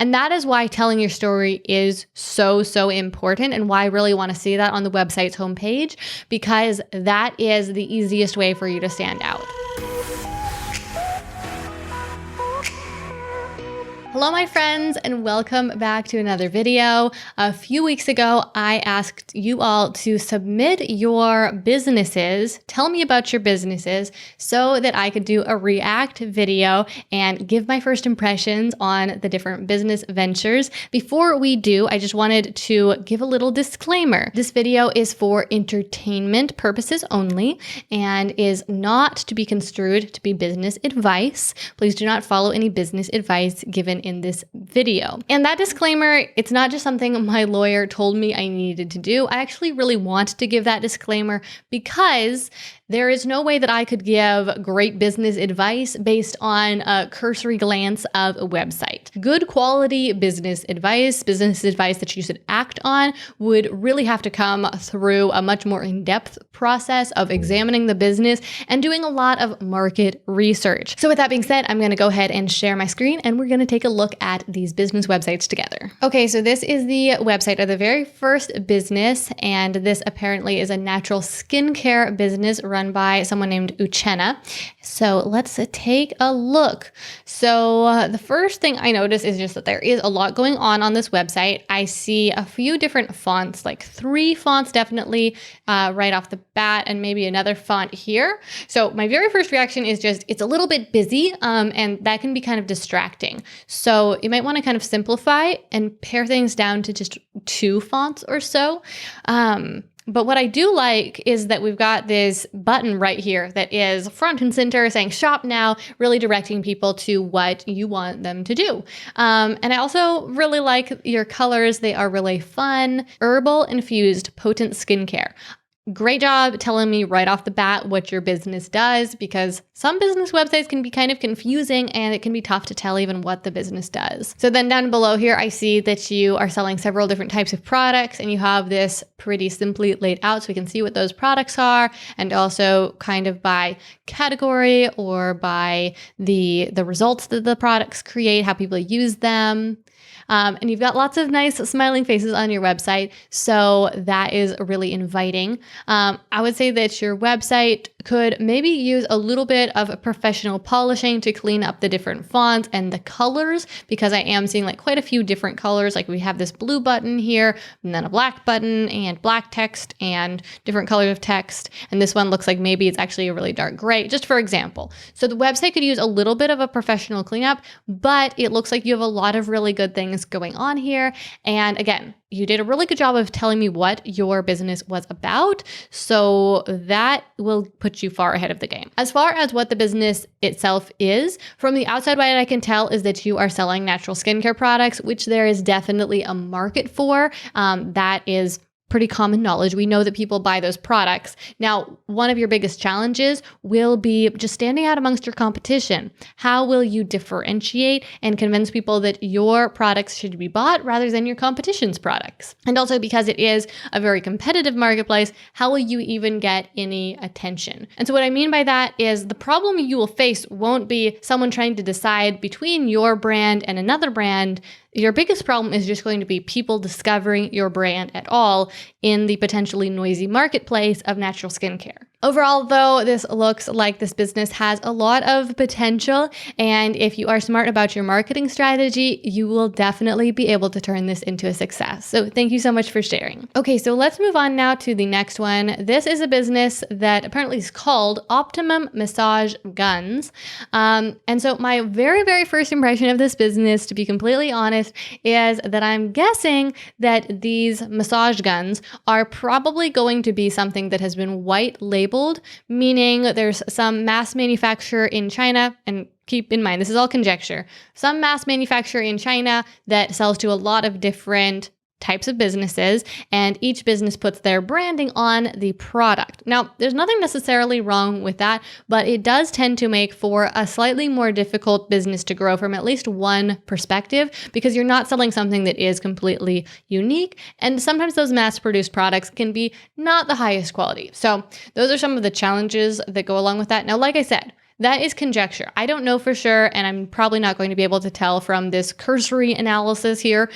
And that is why telling your story is so, so important, and why I really want to see that on the website's homepage, because that is the easiest way for you to stand out. Hello, my friends, and welcome back to another video. A few weeks ago, I asked you all to submit your businesses, tell me about your businesses, so that I could do a react video and give my first impressions on the different business ventures. Before we do, I just wanted to give a little disclaimer. This video is for entertainment purposes only and is not to be construed to be business advice. Please do not follow any business advice given in this video. And that disclaimer, it's not just something my lawyer told me I needed to do. I actually really want to give that disclaimer because there is no way that I could give great business advice based on a cursory glance of a website. Good quality business advice that you should act on, would really have to come through a much more in-depth process of examining the business and doing a lot of market research. So with that being said, I'm going to go ahead and share my screen and we're going to take a look at these business websites together. Okay, so this is the website of the very first business, and this apparently is a natural skincare business run by someone named Uchenna. So let's take a look. So the first thing I notice is just that there is a lot going on this website. I see a few different fonts, like 3 fonts definitely right off the bat, and maybe another font here. So my very first reaction is just, it's a little bit busy, and that can be kind of distracting. So you might want to kind of simplify and pare things down to just 2 fonts or so. But what I do like is that we've got this button right here that is front and center saying shop now, really directing people to what you want them to do. And I also really like your colors. They are really fun, herbal infused potent skincare. Great job telling me right off the bat what your business does, because some business websites can be kind of confusing and it can be tough to tell even what the business does. So then down below here, I see that you are selling several different types of products and you have this pretty simply laid out so we can see what those products are, and also kind of by category or by the results that the products create, how people use them. And you've got lots of nice smiling faces on your website, so that is really inviting. I would say that your website could maybe use a little bit of professional polishing to clean up the different fonts and the colors, because I am seeing like quite a few different colors. Like we have this blue button here, and then a black button and black text and different colors of text. And this one looks like maybe it's actually a really dark gray, just for example. So the website could use a little bit of a professional cleanup, but it looks like you have a lot of really good things going on here. And again, you did a really good job of telling me what your business was about, so that will put you far ahead of the game. As far as what the business itself is, from the outside, what I can tell is that you are selling natural skincare products, which there is definitely a market for. That is pretty common knowledge. We know that people buy those products. Now, one of your biggest challenges will be just standing out amongst your competition. How will you differentiate and convince people that your products should be bought rather than your competition's products? And also, because it is a very competitive marketplace, how will you even get any attention? And so what I mean by that is the problem you will face won't be someone trying to decide between your brand and another brand. Your biggest problem is just going to be people discovering your brand at all in the potentially noisy marketplace of natural skincare. Overall, though, this looks like this business has a lot of potential, and if you are smart about your marketing strategy, you will definitely be able to turn this into a success. So thank you so much for sharing. Okay, so let's move on now to the next one. This is a business that apparently is called Optimum Massage Guns. And so my very, very first impression of this business, to be completely honest, is that I'm guessing that these massage guns are probably going to be something that has been white labeled, meaning there's some mass manufacturer in China, and keep in mind, this is all conjecture, some mass manufacturer in China that sells to a lot of different types of businesses, and each business puts their branding on the product. Now, there's nothing necessarily wrong with that, but it does tend to make for a slightly more difficult business to grow from at least one perspective, because you're not selling something that is completely unique, and sometimes those mass-produced products can be not the highest quality. So those are some of the challenges that go along with that. Now, like I said, that is conjecture. I don't know for sure, and I'm probably not going to be able to tell from this cursory analysis here.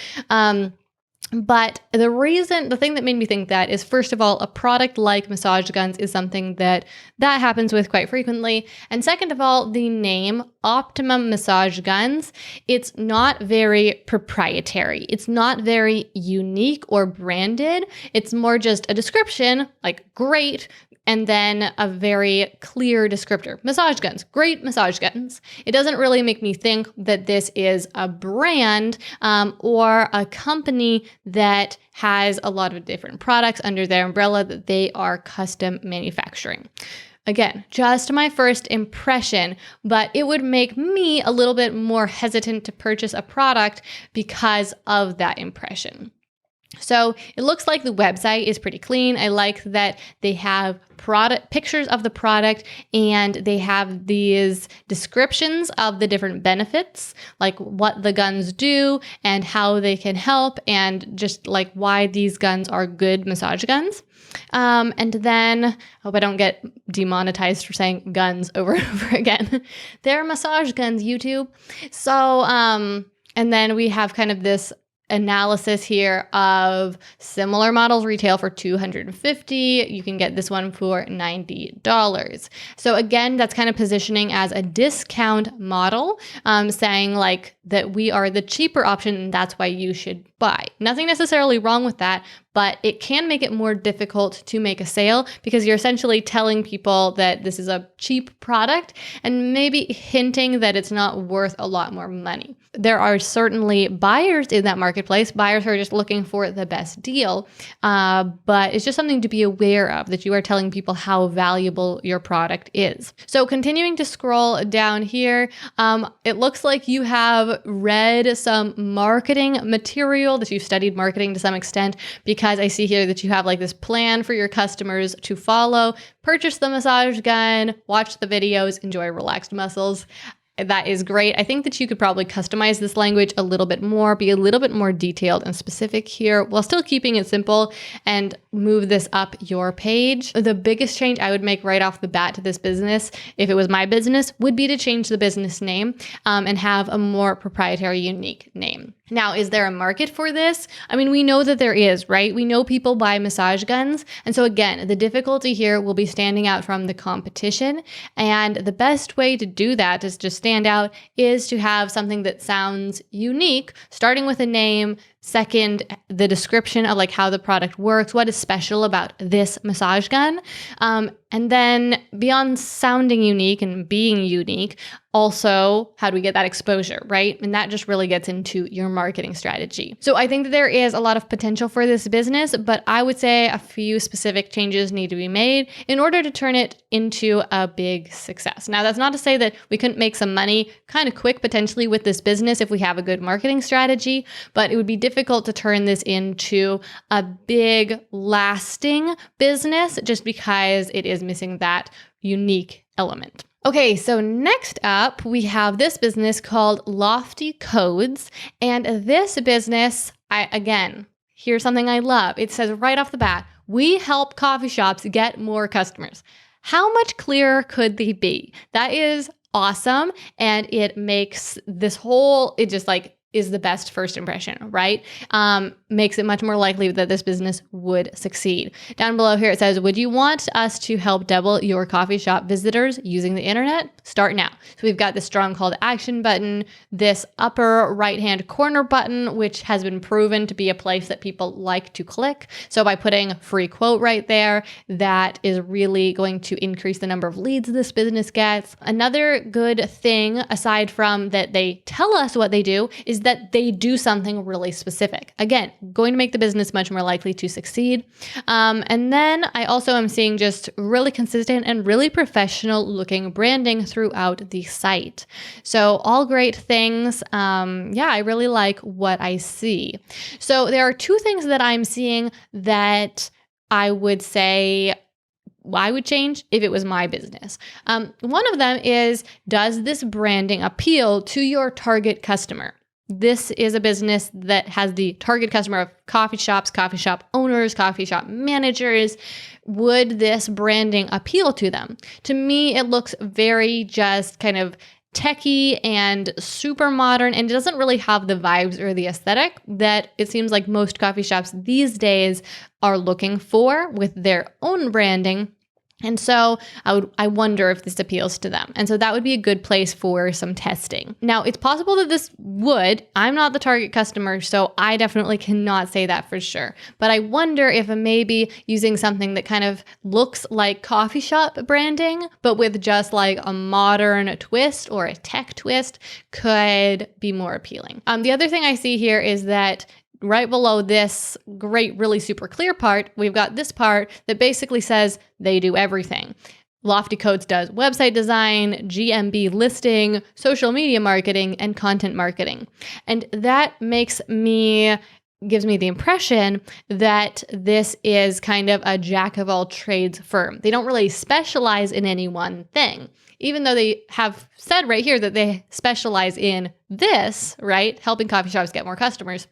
But the thing that made me think that is, first of all, a product like massage guns is something that happens with quite frequently. And second of all, the name Optimum massage guns, it's not very proprietary. It's not very unique or branded. It's more just a description, like great, and then a very clear descriptor. Massage guns, great massage guns. It doesn't really make me think that this is a brand or a company that has a lot of different products under their umbrella that they are custom manufacturing. Again, just my first impression, but it would make me a little bit more hesitant to purchase a product because of that impression. So it looks like the website is pretty clean. I like that they have pictures of the product, and they have these descriptions of the different benefits, like what the guns do and how they can help, and just like why these guns are good massage guns. And then, I hope I don't get demonetized for saying guns over and over again. They're massage guns, YouTube. So, and then we have kind of this analysis here of similar models retail for $250. You can get this one for $90. So again, that's kind of positioning as a discount model, saying like that we are the cheaper option and that's why you should buy. Nothing necessarily wrong with that, but it can make it more difficult to make a sale because you're essentially telling people that this is a cheap product and maybe hinting that it's not worth a lot more money. There are certainly buyers in that marketplace. Buyers who are just looking for the best deal, but it's just something to be aware of, that you are telling people how valuable your product is. So continuing to scroll down here, it looks like you have read some marketing material, that you've studied marketing to some extent, because I see here that you have like this plan for your customers to follow: purchase the massage gun, watch the videos, enjoy relaxed muscles. That is great. I think that you could probably customize this language a little bit more, be a little bit more detailed and specific here while still keeping it simple, and move this up your page. The biggest change I would make right off the bat to this business, if it was my business, would be to change the business name and have a more proprietary, unique name. Now, is there a market for this? I mean, we know that there is, right? We know people buy massage guns. And so again, the difficulty here will be standing out from the competition. And the best way to do that is to stand out is to have something that sounds unique, starting with a name. Second, the description of like how the product works, what is special about this massage gun. And then beyond sounding unique and being unique, also, how do we get that exposure, right? And that just really gets into your marketing strategy. So I think that there is a lot of potential for this business, but I would say a few specific changes need to be made in order to turn it into a big success. Now, that's not to say that we couldn't make some money kind of quick potentially with this business if we have a good marketing strategy, but it would be difficult to turn this into a big lasting business just because it is missing that unique element. Okay, so next up, we have this business called Lofty Codes. And this business, here's something I love. It says right off the bat, we help coffee shops get more customers. How much clearer could they be? That is awesome. And it makes this whole, it just like is the best first impression, right? Makes it much more likely that this business would succeed. Down below here, it says, would you want us to help double your coffee shop visitors using the internet? Start now. So we've got this strong call to action button, this upper right-hand corner button, which has been proven to be a place that people like to click. So by putting free quote right there, that is really going to increase the number of leads this business gets. Another good thing, aside from that they tell us what they do, is that they do something really specific. Again, going to make the business much more likely to succeed. And then I also am seeing just really consistent and really professional looking branding throughout the site. So all great things. I really like what I see. So there are two things that I'm seeing that I would say I would change if it was my business. One of them is, does this branding appeal to your target customer? this is a business that has the target customer of coffee shops, coffee shop owners, coffee shop managers. Would this branding appeal to them? To me, it looks very just kind of techie and super modern, and it doesn't really have the vibes or the aesthetic that it seems like most coffee shops these days are looking for with their own branding. And so I wonder if this appeals to them. And so that would be a good place for some testing. Now, it's possible that this would. I'm not the target customer, so I definitely cannot say that for sure. But I wonder if maybe using something that kind of looks like coffee shop branding, but with just like a modern twist or a tech twist could be more appealing. The other thing I see here is that right below this great, really super clear part, we've got this part that basically says they do everything. Lofty Coats does website design, GMB listing, social media marketing, and content marketing. And that gives me the impression that this is kind of a jack of all trades firm. They don't really specialize in any one thing, even though they have said right here that they specialize in this, right? Helping coffee shops get more customers.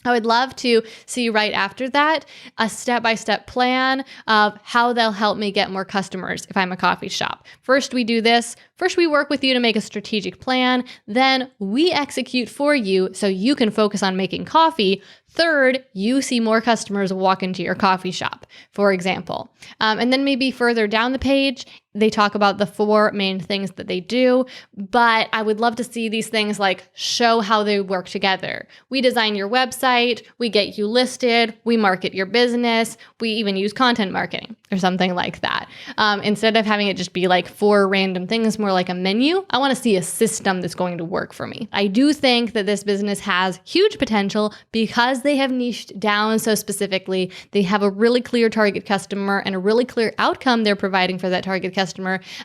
I would love to see right after that a step-by-step plan of how they'll help me get more customers if I'm a coffee shop. First, we do this. First, we work with you to make a strategic plan. Then we execute for you so you can focus on making coffee. Third, you see more customers walk into your coffee shop, for example. And then maybe further down the page, they talk about the 4 main things that they do, but I would love to see these things like show how they work together. We design your website, we get you listed, we market your business, we even use content marketing or something like that. Instead of having it just be like 4 random things, more like a menu, I want to see a system that's going to work for me. I do think that this business has huge potential because they have niched down so specifically. They have a really clear target customer and a really clear outcome they're providing for that target customer.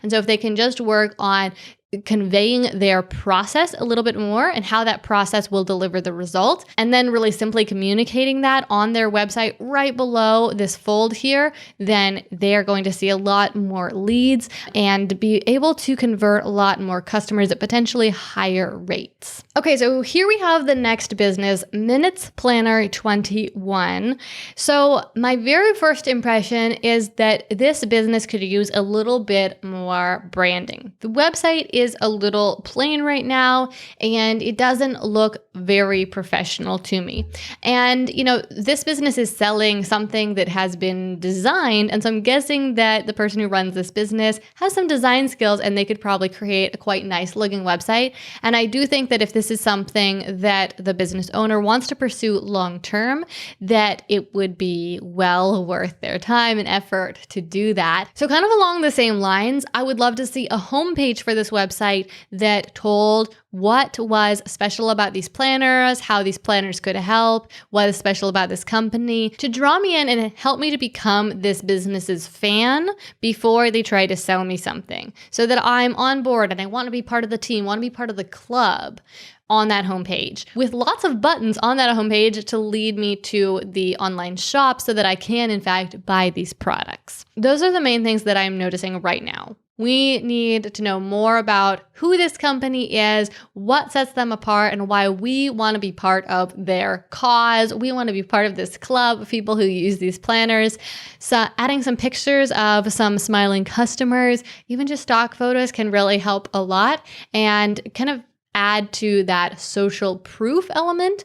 And so if they can just work on conveying their process a little bit more and how that process will deliver the result, and then really simply communicating that on their website right below this fold here, then they're going to see a lot more leads and be able to convert a lot more customers at potentially higher rates. Okay, so here we have the next business, Minutes Planner 21. So my very first impression is that this business could use a little bit more branding. The website is a little plain right now, and it doesn't look very professional to me. And, this business is selling something that has been designed, and so I'm guessing that the person who runs this business has some design skills, and they could probably create a quite nice looking website. And I do think that if this is something that the business owner wants to pursue long term, that it would be well worth their time and effort to do that. So kind of along the same lines, I would love to see a homepage for this website that told what was special about these planners, how these planners could help, what is special about this company, to draw me in and help me to become this business's fan before they try to sell me something, so that I'm on board and I want to be part of the team, want to be part of the club on that homepage, with lots of buttons on that homepage to lead me to the online shop so that I can, in fact, buy these products. Those are the main things that I'm noticing right now. We need to know more about who this company is, what sets them apart, and why we want to be part of their cause. We want to be part of this club of people who use these planners. So adding some pictures of some smiling customers, even just stock photos, can really help a lot and kind of add to that social proof element,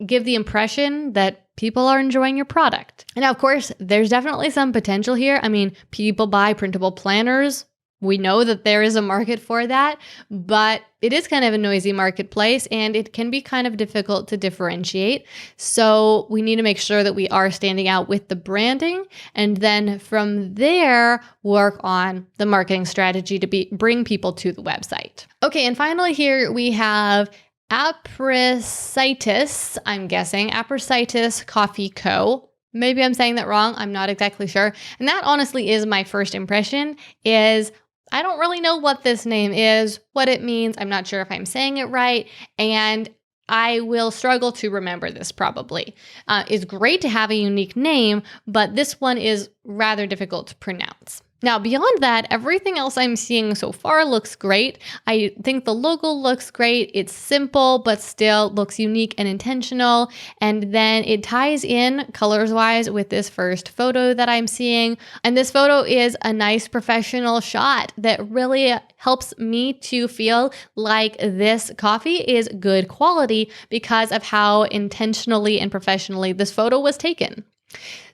give the impression that people are enjoying your product. And now, of course, there's definitely some potential here. I mean, people buy printable planners. We know that there is a market for that, but it is kind of a noisy marketplace and it can be kind of difficult to differentiate. So we need to make sure that we are standing out with the branding, and then from there, work on the marketing strategy to bring people to the website. Okay, and finally here we have Apricitas, Apricitas Coffee Co. Maybe I'm saying that wrong. I'm not exactly sure. And that honestly is my first impression, is I don't really know what this name is, what it means. I'm not sure if I'm saying it right, and I will struggle to remember this probably. It's great to have a unique name, but this one is rather difficult to pronounce. Now, beyond that, everything else I'm seeing so far looks great. I think the logo looks great. It's simple, but still looks unique and intentional. And then it ties in colors-wise with this first photo that I'm seeing. And this photo is a nice professional shot that really helps me to feel like this coffee is good quality because of how intentionally and professionally this photo was taken.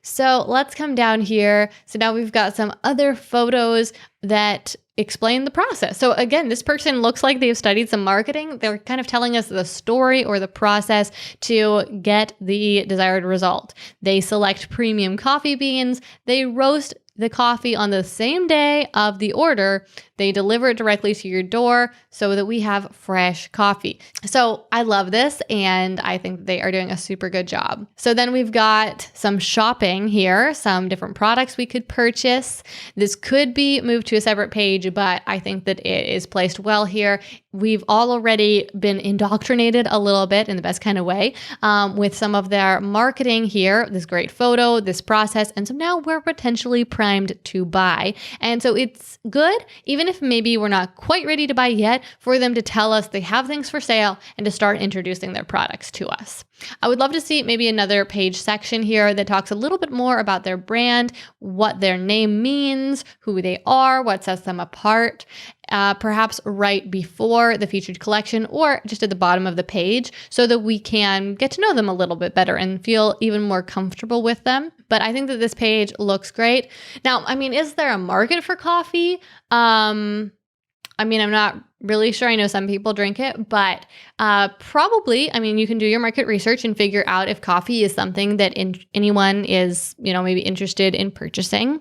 So let's come down here. So now we've got some other photos that explain the process. So again, this person looks like they've studied some marketing. They're kind of telling us the story or the process to get the desired result. They select premium coffee beans. They roast the coffee on the same day of the order. They deliver it directly to your door so that we have fresh coffee. So I love this, and I think they are doing a super good job. So then we've got some shopping here, some different products we could purchase. This could be moved to a separate page, but I think that it is placed well here. We've all already been indoctrinated a little bit in the best kind of way with some of their marketing here, this great photo, this process. And so now we're potentially primed to buy. And so it's good, even if maybe we're not quite ready to buy yet, for them to tell us they have things for sale and to start introducing their products to us. I would love to see maybe another page section here that talks a little bit more about their brand, what their name means, who they are, what sets them apart, perhaps right before the featured collection or just at the bottom of the page so that we can get to know them a little bit better and feel even more comfortable with them. But I think that this page looks great. Now, I mean, is there a market for coffee? I'm not really sure. I know some people drink it, but probably, you can do your market research and figure out if coffee is something that anyone is, maybe interested in purchasing.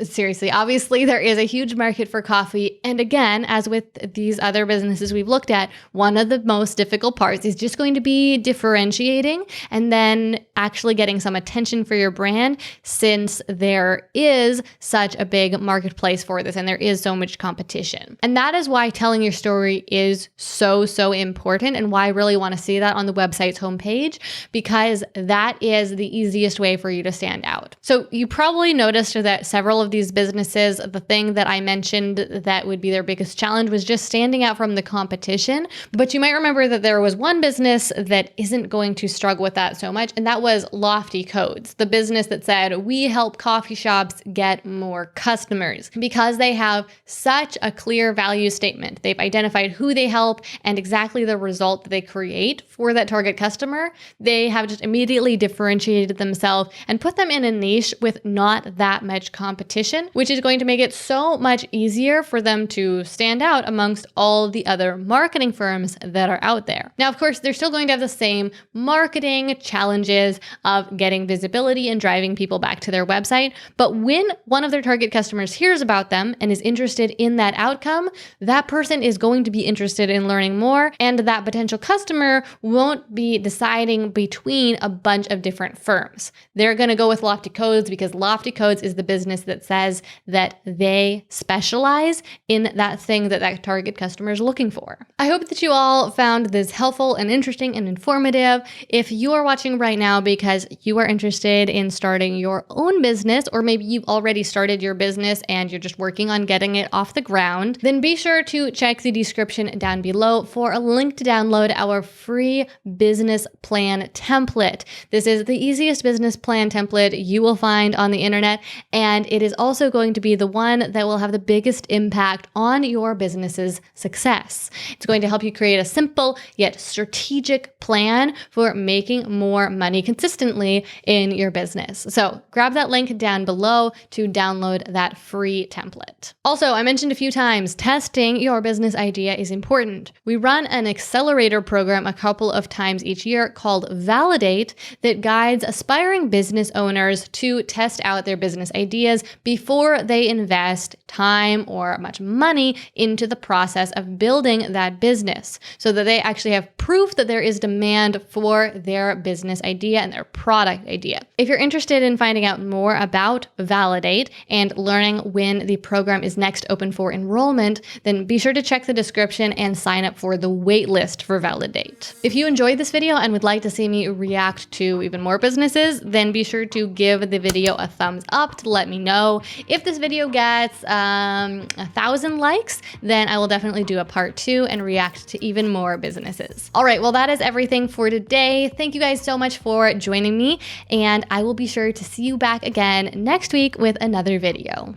Seriously, obviously there is a huge market for coffee. And again, as with these other businesses we've looked at, one of the most difficult parts is just going to be differentiating and then actually getting some attention for your brand, since there is such a big marketplace for this and there is so much competition. And that is why telling your story is so important, and why I really want to see that on the website's homepage, because that is the easiest way for you to stand out. So you probably noticed that several of these businesses, the thing that I mentioned that would be their biggest challenge was just standing out from the competition. But you might remember that there was one business that isn't going to struggle with that so much, and that was Lofty Codes, the business that said, we help coffee shops get more customers, because they have such a clear value statement. They've identified who they help and exactly the result that they create for that target customer. They have just immediately differentiated themselves and put them in a niche with not that much competition, which is going to make it so much easier for them to stand out amongst all the other marketing firms that are out there. Now, of course, they're still going to have the same marketing challenges of getting visibility and driving people back to their website. But when one of their target customers hears about them and is interested in that outcome, that person is going to be interested in learning more, and that potential customer won't be deciding between a bunch of different firms. They're going to go with Lofty Codes because Lofty Codes is the business that says that they specialize in that thing that that target customer is looking for. I hope that you all found this helpful and interesting and informative. If you are watching right now because you are interested in starting your own business, or maybe you've already started your business and you're just working on getting it off the ground, then be sure to check the description down below for a link to download our free business plan template. This is the easiest business plan template you will find on the internet, and it is also going to be the one that will have the biggest impact on your business's success. It's going to help you create a simple yet strategic plan for making more money consistently in your business. So grab that link down below to download that free template. Also, I mentioned a few times, testing your business idea is important. We run an accelerator program a couple of times each year called Validate that guides aspiring business owners to test out their business ideas before they invest time or much money into the process of building that business, so that they actually have proof that there is demand for their business idea and their product idea. If you're interested in finding out more about Validate and learning when the program is next open for enrollment, then be sure to check the description and sign up for the wait list for Validate. If you enjoyed this video and would like to see me react to even more businesses, then be sure to give the video a thumbs up to let me know. So if this video gets 1,000 likes, then I will definitely do a part 2 and react to even more businesses. All right, well, that is everything for today. Thank you guys so much for joining me, and I will be sure to see you back again next week with another video.